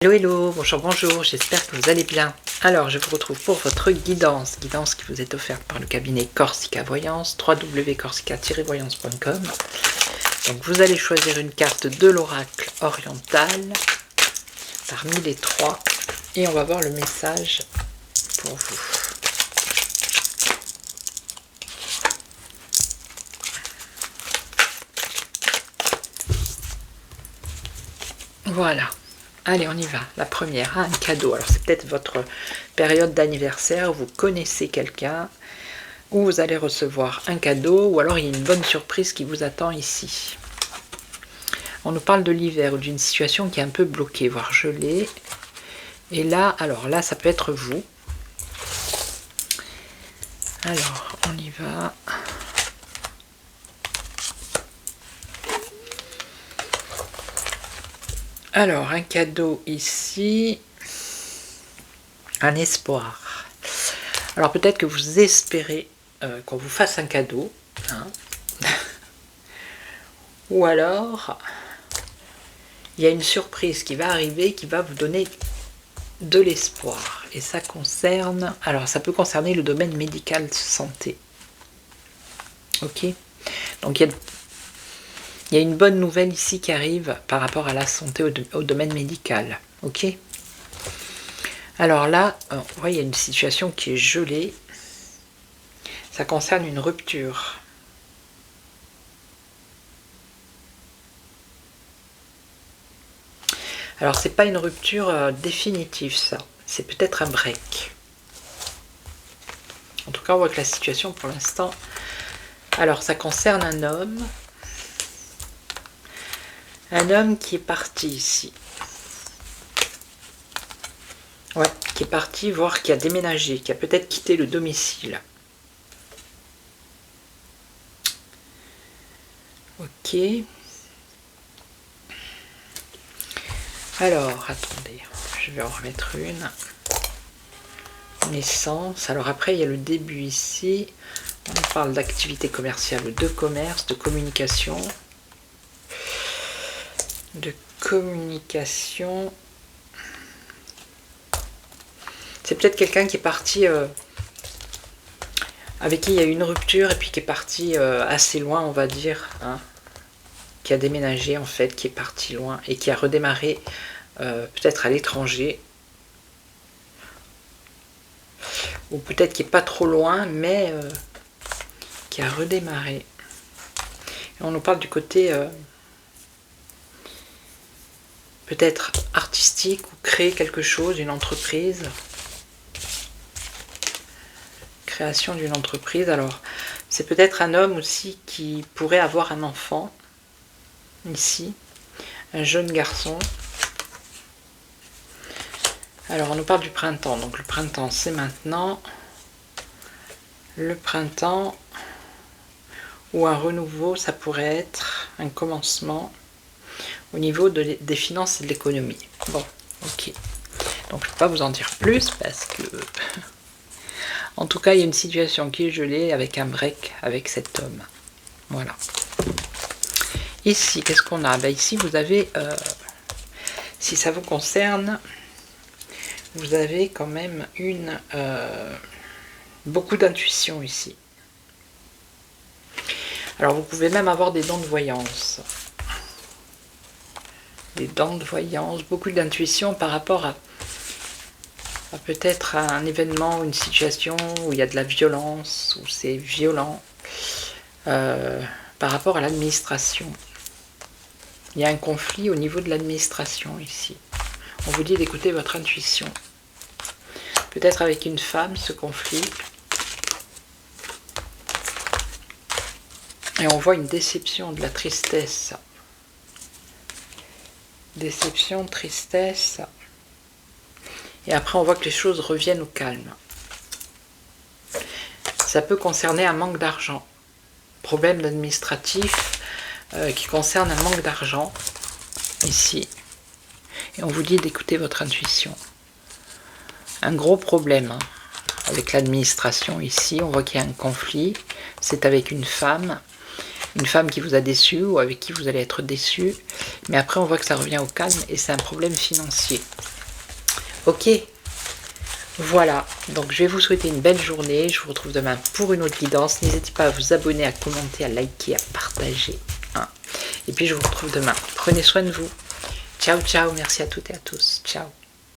Hello, hello, bonjour, bonjour, j'espère que vous allez bien. Alors, je vous retrouve pour votre guidance qui vous est offerte par le cabinet Corsica Voyance, www.corsica-voyance.com. Donc, vous allez choisir une carte de l'oracle oriental parmi les trois et on va voir le message pour vous. Voilà. Allez, on y va. La première, un cadeau. Alors, c'est peut-être votre période d'anniversaire, vous connaissez quelqu'un, ou vous allez recevoir un cadeau, ou alors il y a une bonne surprise qui vous attend ici. On nous parle de l'hiver ou d'une situation qui est un peu bloquée, voire gelée. Et là, alors là, ça peut être vous. Alors, on y va. Alors, un cadeau ici, un espoir. Alors, peut-être que vous espérez qu'on vous fasse un cadeau, hein. Ou alors, il y a une surprise qui va arriver, qui va vous donner de l'espoir. Et ça concerne, alors ça peut concerner le domaine médical santé. Ok. Donc, il y a une bonne nouvelle ici qui arrive par rapport à la santé au domaine médical. Ok. Alors là, on voit, il y a une situation qui est gelée. Ça concerne une rupture. Alors, c'est pas une rupture définitive, ça. C'est peut-être un break. En tout cas, on voit que la situation, pour l'instant... Alors, ça concerne un homme. Un homme qui est parti ici. Ouais, qui est parti, voire qui a déménagé, qui a peut-être quitté le domicile. Ok. Alors, attendez, je vais en remettre une. Naissance. Alors après, il y a le début ici. On parle d'activité commerciale, de commerce, de communication. De communication. C'est peut-être quelqu'un qui est parti, avec qui il y a eu une rupture et puis qui est parti assez loin, on va dire, hein, qui a déménagé en fait, qui est parti loin et qui a redémarré peut-être à l'étranger. Ou peut-être qui n'est pas trop loin, mais qui a redémarré. Et on nous parle du côté peut-être artistique ou créer quelque chose, une entreprise. Création d'une entreprise. Alors, c'est peut-être un homme aussi qui pourrait avoir un enfant, ici, un jeune garçon. Alors, on nous parle du printemps. Donc, le printemps, c'est maintenant. Le printemps, ou un renouveau, ça pourrait être un commencement au niveau des finances et de l'économie. Bon, ok. Donc, je ne peux pas vous en dire plus parce que... En tout cas, il y a une situation qui est gelée avec un break avec cet homme. Voilà. Ici, qu'est-ce qu'on a? Ben ici, vous avez, si ça vous concerne, vous avez quand même beaucoup d'intuition ici. Alors, vous pouvez même avoir des dents de voyance. Des dents de voyance, beaucoup d'intuition par rapport à peut-être un événement, une situation où il y a de la violence, où c'est violent, par rapport à l'administration. Il y a un conflit au niveau de l'administration ici. On vous dit d'écouter votre intuition. Peut-être avec une femme, ce conflit. Et on voit une déception, de la tristesse. Déception, tristesse. Et après, on voit que les choses reviennent au calme. Ça peut concerner un manque d'argent. Problème administratif qui concerne un manque d'argent, ici. Et on vous dit d'écouter votre intuition. Un gros problème hein, avec l'administration, ici. On voit qu'il y a un conflit. C'est avec une femme qui vous a déçu ou avec qui vous allez être déçu. Mais après, on voit que ça revient au calme et c'est un problème financier. Ok, voilà. Donc, je vais vous souhaiter une belle journée. Je vous retrouve demain pour une autre guidance. N'hésitez pas à vous abonner, à commenter, à liker, à partager. Hein. Et puis, je vous retrouve demain. Prenez soin de vous. Ciao, ciao. Merci à toutes et à tous. Ciao.